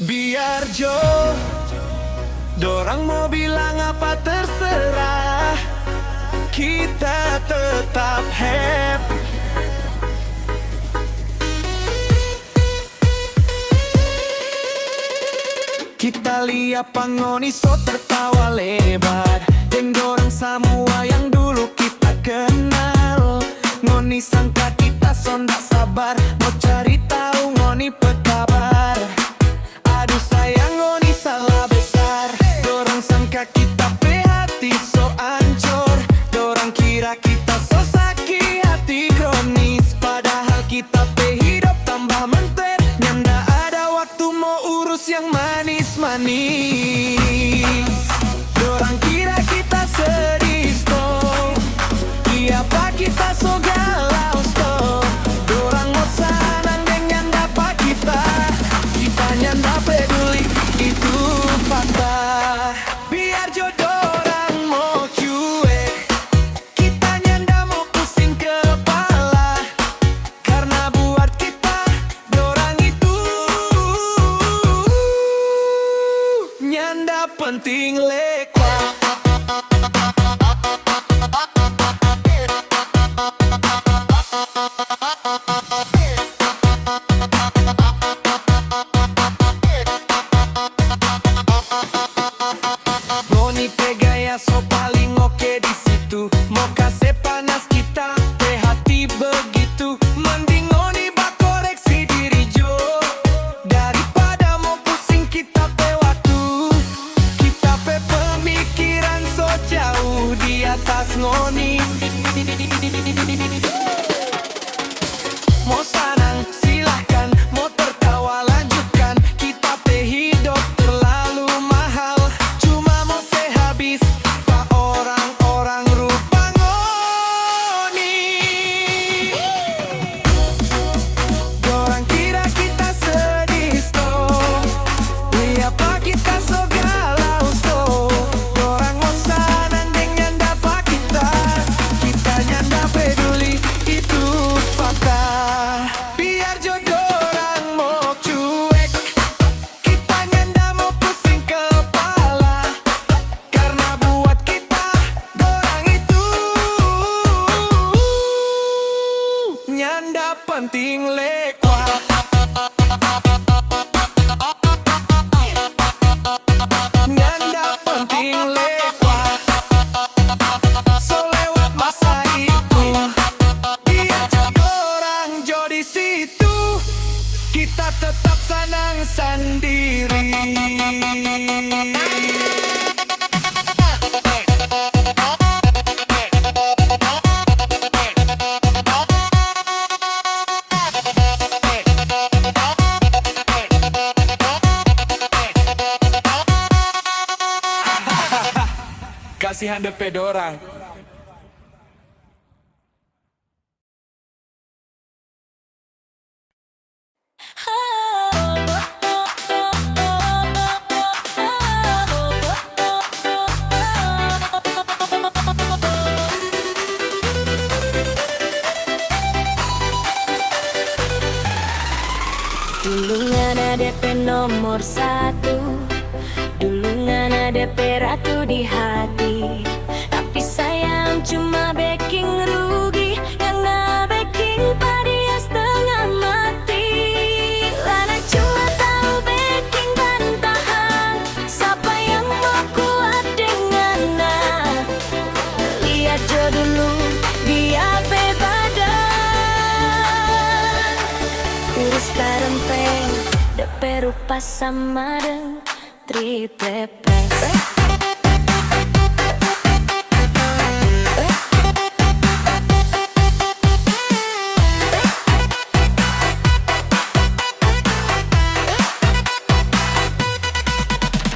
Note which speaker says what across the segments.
Speaker 1: Biar Jo, dorang mau bilang apa terserah, kita tetap happy. Kita lihat pangoni so tertawa lebar, dan dorang semua yang dulu kita kenal. Ngoni sangka kita so ndak sabar, mau cari tahu ngoni pekabar. Aduh sayang ngoni salah besar, dorang sangka kita pe hati so ancur. Dorang kira kita so sakit hati kronis, padahal kita pe hidup tambah menter. Nyanda ada waktu mau urus yang manis-manis. Dorang kira kita sedih stop, apa kita so galau stop. Dorang mau senang dengan dapat kita nyanda peduli, itu fakta. Biar jodoh orang mau cuek, kita nyanda mau pusing kepala, karena buat kita dorang itu nyanda penting lekwa. Ngoni pe gaya so paling oke di situ, mau kasih panas kita pe hati begitu. Mending ngoni bak koreksi diri Jo, daripada mau pusing kita pe waktu. Kita pe pemikiran so jauh di atas ngoni. Mau senang silahkan, mau tertawa lanjutkan. Kita pe hidup terlalu mahal, cuma mau sehabis pak orang-orang rupa ngoni. Dorang kira kita sedih stop, apa kita so galau stop. Dorang mau senang dengan dapat kita nyanda peduli, itu fakta. Biar jodoh orang mau cuek, kita nyanda mau pusing kepala, karena buat kita dorang itu nyanda penting lekwa. Nyanda penting lekwa, so lewat masa itu. Biar jodoh orang Jo di situ, kita tetap senang sendiri. Kasihan depe dorang.
Speaker 2: Dulu ngana DP nomor 1, dulu ngana DP ratu di hati. Tapi sayang cuma backing rugi, ngana backing padia setengah mati. Lana cuma tahu backing bantahan, siapa yang mau kuat dengan nah. Lihat Jo dulu dia pe badan, kurus karempeng, DP rupa sama dengan triple press.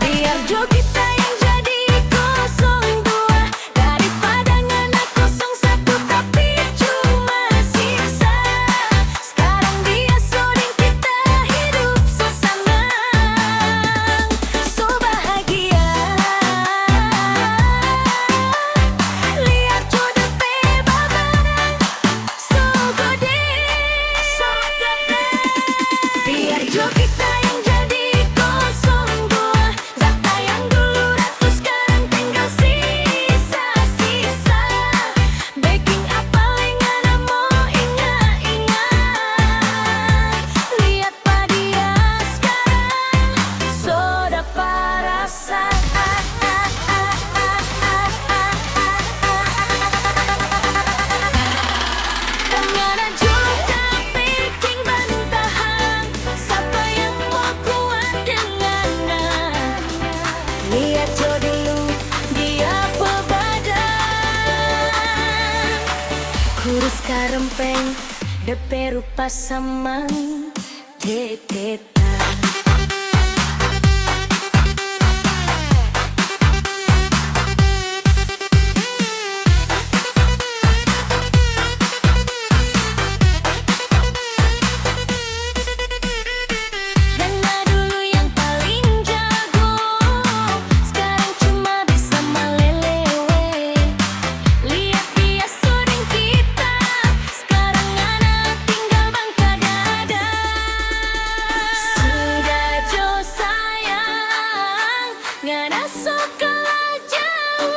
Speaker 2: Biar Jo kita yang jadi 02, daripada ngana 01 tapi cuma sisa. Sekarang dia soding kita hidup so senang, so bahagia. rempeng DP rupa samang deteta. Gana dulu yang paling jago, sekarang cuma bisa melelewe. Lihat dia suding kita, sekarang anak tinggal bangka dada. Sudah jo sayang, ngana sok kalah jauh.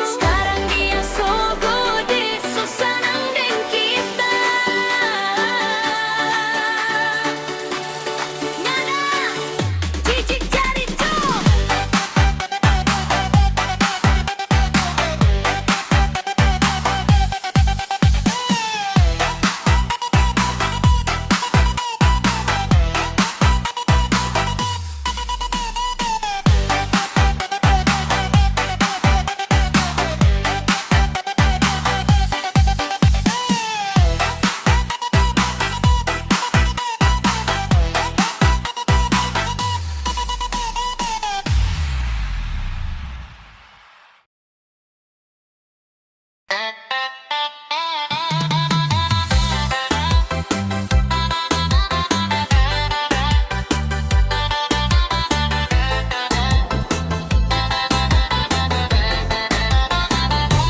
Speaker 2: Sekarang dia so gede, so senang deng kita. Ngana jijik jadi tuh.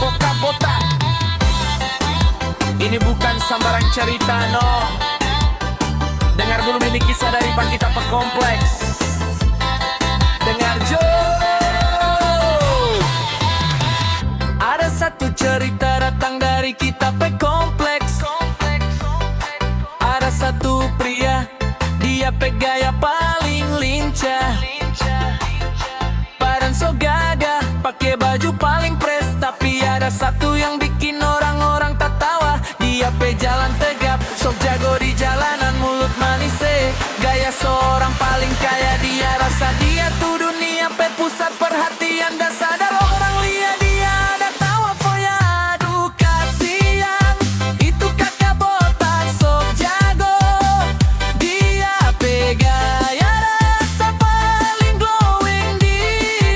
Speaker 1: Botak-botak, ini bukan sambaran cerita no. Dengar dulu mini kisah dari Pakita Pekompleks. Dengar Jo. Ada satu cerita datang dari kita Pekompleks. Ada satu pria, dia gaya paling lincah. Badan so gagah, pakai baju paling pres. Tapi ada satu yang bikin orang-orang tak tawa. Dia jalan tegap, sok jago di jalanan, mulut manis gaya seorang paling kaya. Dia rasa dia tuh dunia pusat perhatian. Dan sadar orang lihat dia ada tawa foya. Aduh kasihan, itu kakak botak sok jago. Dia gaya rasa paling glowing di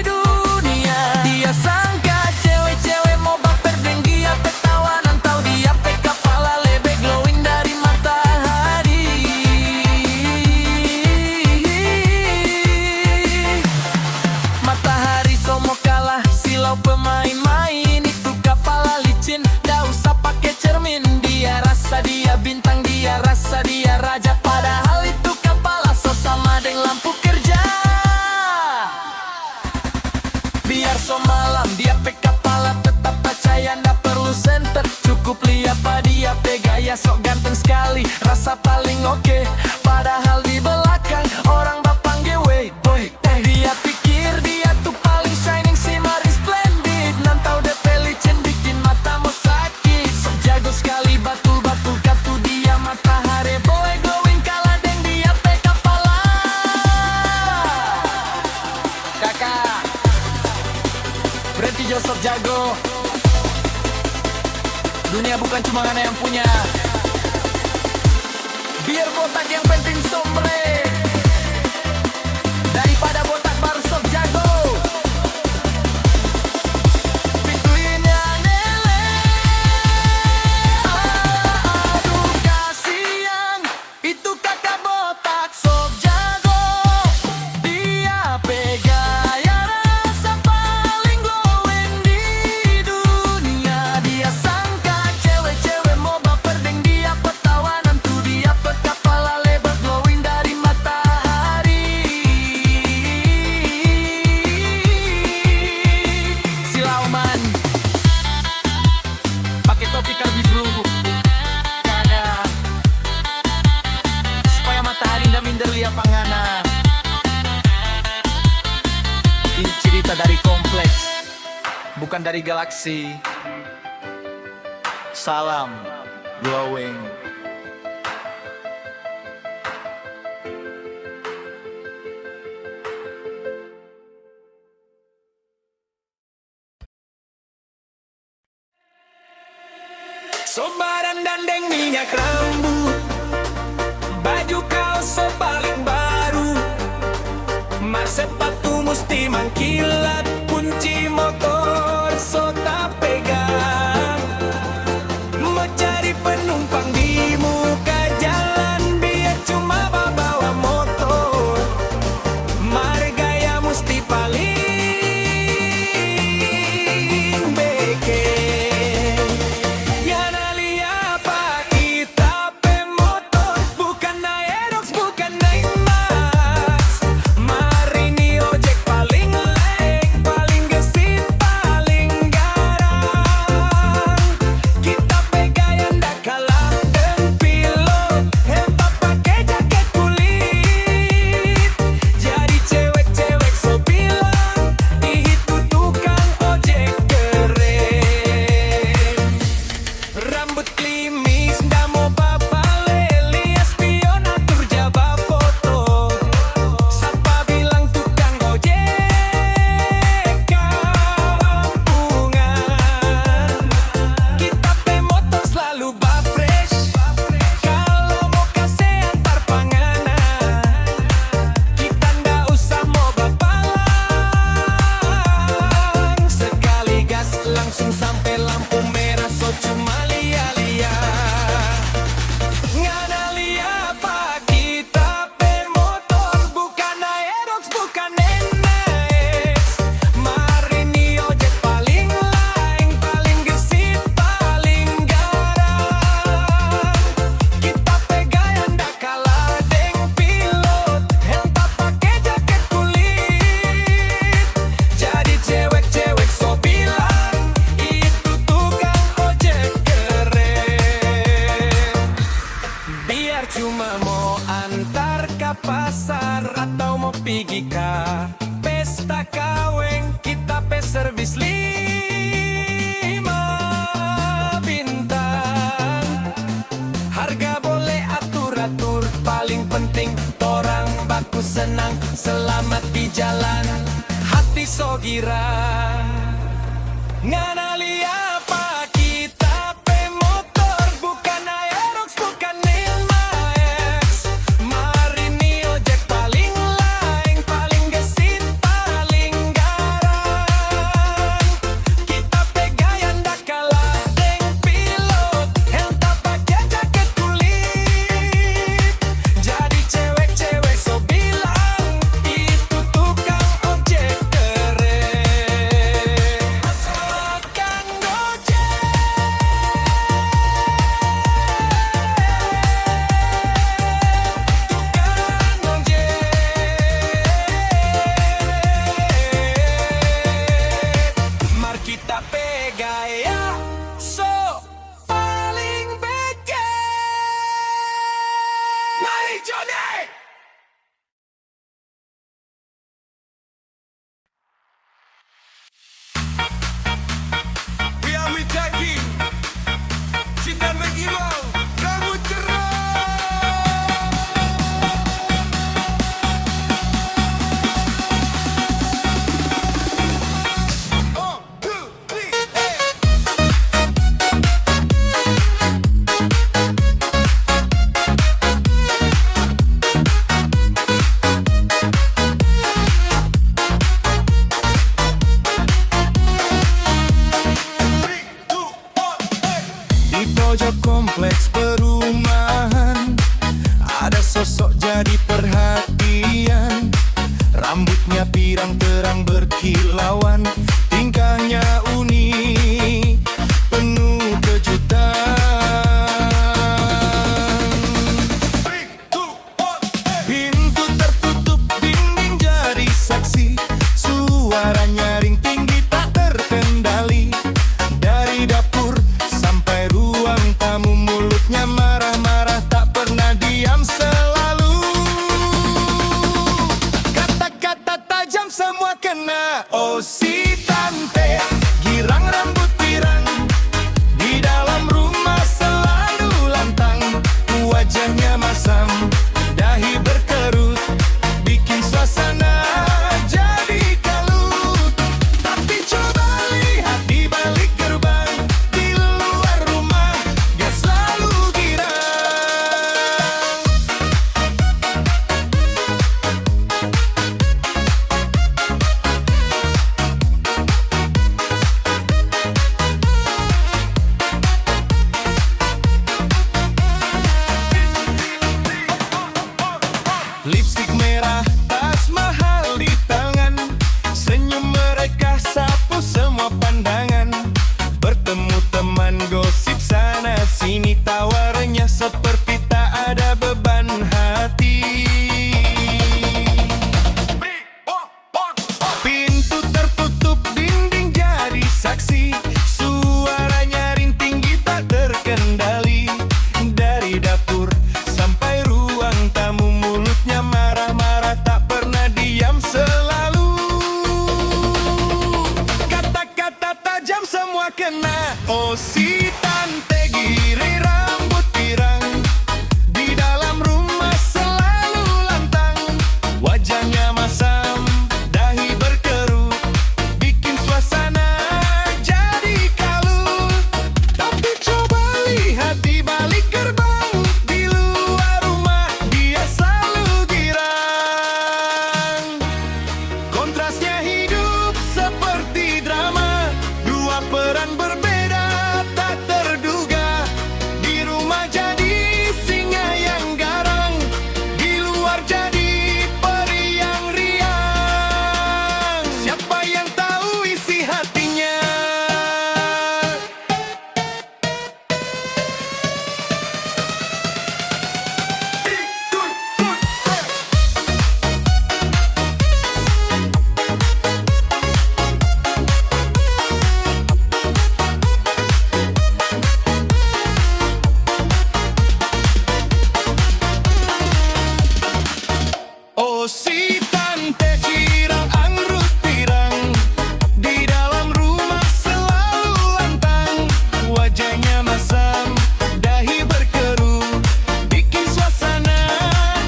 Speaker 1: dunia. Dia sangka cewek-cewek mau baper dan dia petawanan. Tahu dia kepala lebih glowing dari matahari. Matahari so mau kalah, silau pemain-main. Itu kepala licin, dah usah pakai cermin. Dia rasa dia bintang, dia rasa dia raja. Padahal itu kepala so sama dengan lampu kerja. Biar so malam dia kepala tetap percaya, ndak perlu senter. Cukup lihat apa dia gaya sok ganteng sekali, rasa paling oke. Padahal di belakang orang bapang gewe boy. Dia pikir dia tuh paling shining, simarin splendid. Nantau DP licin bikin matamu sakit. Sok jago sekali batul-batul katu dia matahari boy. Glowing kalah deng dia kepala. Kakak, berhenti jo sok jago. Dunia bukan cuma ngana yang punya. Biar botak yang penting sombre. Daripada botak baru sok jago. Pintuinnya nele. Aduh kasihan, itu kakak botak sok jago. Dia gaya rasa paling glowing di dunia. Dia sangka cewek-cewek mau baper deng dia petawanan. Tuh dia kepala lebar glowing dari matahari. Silauman pakai topi karbis dulu karena supaya matahari ndak minder lihat pangana. Ini cerita dari kompleks, bukan dari galaksi. Salam glowing. Sobaran dandeng minyak rambut, baju kaos so paling baru, mas sepatu mesti mangkilat, kunci motor so tak pegang. Mau cari penumpang di muka jalan, biar cuma bawa motor, margaya mesti paling beke. Yana lia pa kita pe motor, bukan Aerox, bukan Max. Mari ni ojek paling leng, paling gesit, paling garang. Kita pe gaya ndak kalah dengan pilot, hebat pakai jaket kulit. Jadi cewek-cewek so bilang, itu tukang ojek keren. Rambut klimis, ndak mau babale, spion atur jaba foto. Sapa bilang tukang ojek kampungan. Kita pe motor selalu fresh, kalau mau kasih antar panganan. Kita ndak usah mau bapalang, sekali gas langsung sampai lampu merah, so cuma lia-lia. Ngana lia pa kita pe motor, bukan Aerox, bukan NX. Mari ni ojek paling lain, paling gesit, paling garang. Kita pe gaya ndak kalah dengan pilot, hebat pakai jaket kulit. Jadi cewek-cewek so bilang, itu tukang ojek keren. Biar cuma mau antar ke pasar atau mau pergi ke pesta kaweng, kita pe servis 5 bintang. Harga boleh atur-atur, paling penting orang baku senang, selamat di jalan, hati so girang. Ngana lia pa kita pe motor, bukan Aerox, bukan Max. Mari ni ojek paling lain, paling gesit, paling garang. Kita pe gaya ndak kalah dengan pilot, hebat pakai jaket kulit. Jadi cewek-cewek so bilang, itu tukang ojek keren. Tukang ojek, tukang ojek. Mar kita pe gaya so paling beke. Mari Johnny! We are with Jackie, Cinta Megibau, rambut cerah. One, two, three, hey. Three, two, one, hey. Di pojok kompleks perumahan, ada sosok jadi perhatian. Rambutnya pirang terang berkilauan, tingkahnya unik, penuh kejutan. Pintu tertutup, dinding jadi saksi, suara nyaring tinggi tak terkendali. Dari dapur sampai ruang tamu, mulutnya marah-marah, tak pernah diam selalu. Kata-kata tajam semua kena. Oh si tante, girang rambut pirang, di dalam rumah selalu lantang. Wajahnya masam, dahi berkerut, bikin suasana jadi kalut. Tapi coba lihat di balik gerbang, di luar rumah Bawa tas mahal di tangan, senyum mereka sapu semua pandangan. Bertemu teman gosip sana sini, tawarnya seperti tak ada beban hati. Pintu tertutup, dinding jadi saksi. Suara nyaring tinggi tak terkendali. Dari dapur sampai ruang tamu, mulutnya marah-marah tak pernah diam selalu. Kata-kata tajam semua kena. Oh si tante giri rambut pirang, di dalam rumah selalu lantang. Wajahnya masam, dahi berkerut, bikin suasana jadi kalut. Tapi coba lihat di balik gerbang, di luar rumah dia selalu girang. Kontrasnya hidup seperti drama, dua peran berbeda tak terduga. Di rumah jadi singa yang garang, di luar jadi peri yang riang. Siapa yang tahu isi hatinya? Oh si tante girang anggrut pirang, di dalam rumah selalu lantang. Wajahnya masam, dahi berkerut, bikin suasana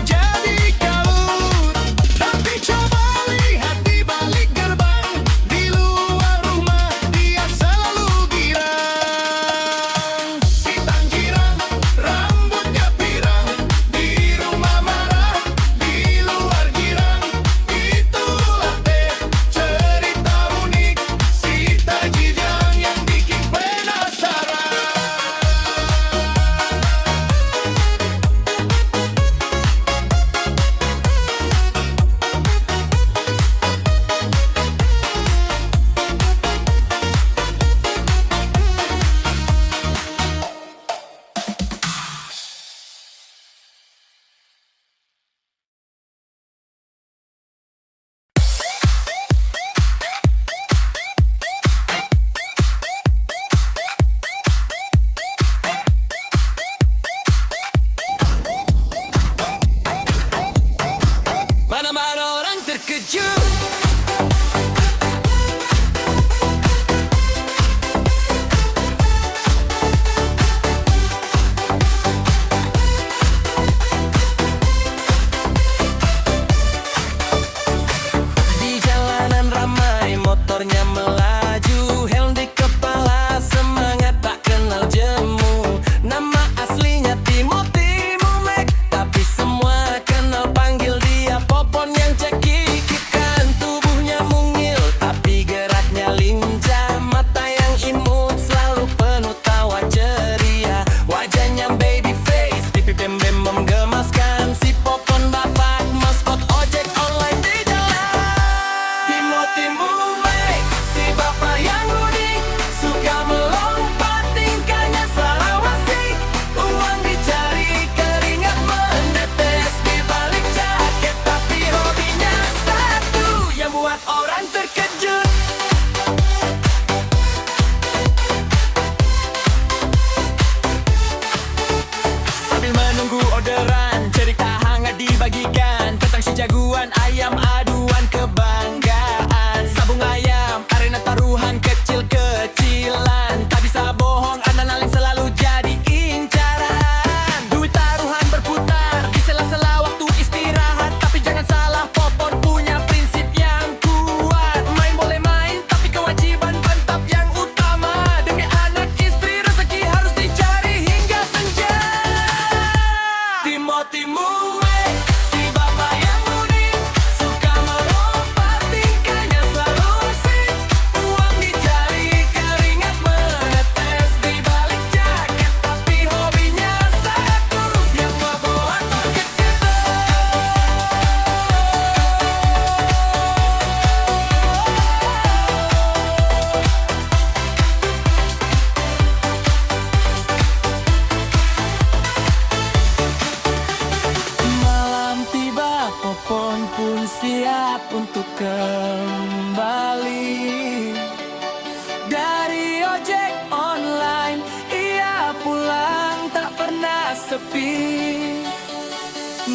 Speaker 1: jadi kalut. Tapi coba lihat di balik gerbang, di luar rumah dia selalu girang. Si tang girang, rambutnya pirang, di rumah marah, di luar girang. Itulah teh cerita unik si Tajidang yang bikin penasaran. Mana-mana orang terkejut. Di jalanan ramai, motornya melaju, helm di kepala, semangat tak kenal jemu. Nama aslinya Timothy Mumek, tapi semua kenal panggil dia Popon yang cekikikan. Tubuhnya mungil, tapi geraknya lincah, mata yang imut, selalu penuh tawa ceria. Wajahnya baby face, pipi bem-bem menggemaskan. Si Popon bapak maskot ojek online di jalan. Timothy Mumek, si bapak yang unik, suka melompat, tingkahnya selalu asik. Uang dicari, keringat menetes di balik jaket, tapi hobinya satu yang buat orang terkejut. Sambil menunggu orderan, cerita hangat dibagikan tentang si jagoan ayam aduan kebanggaan. Sabung ayam, arena taruhan kecil-kecilan, tak bisa bohong, adrenalin selalu jadi incaran. Duit taruhan berputar di sela-sela waktu istirahat, tapi jangan salah, Popon punya prinsip yang kuat. Main boleh main, tapi kewajiban bantap yang utama. Demi anak istri, rezeki harus dicari hingga senja. Timothy Mumek, si bapak yang unik, suka Popon pun siap untuk kembali. Dari ojek online ia pulang tak pernah sepi.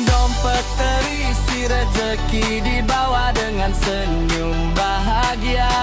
Speaker 1: Dompet terisi rezeki dibawa dengan senyum bahagia.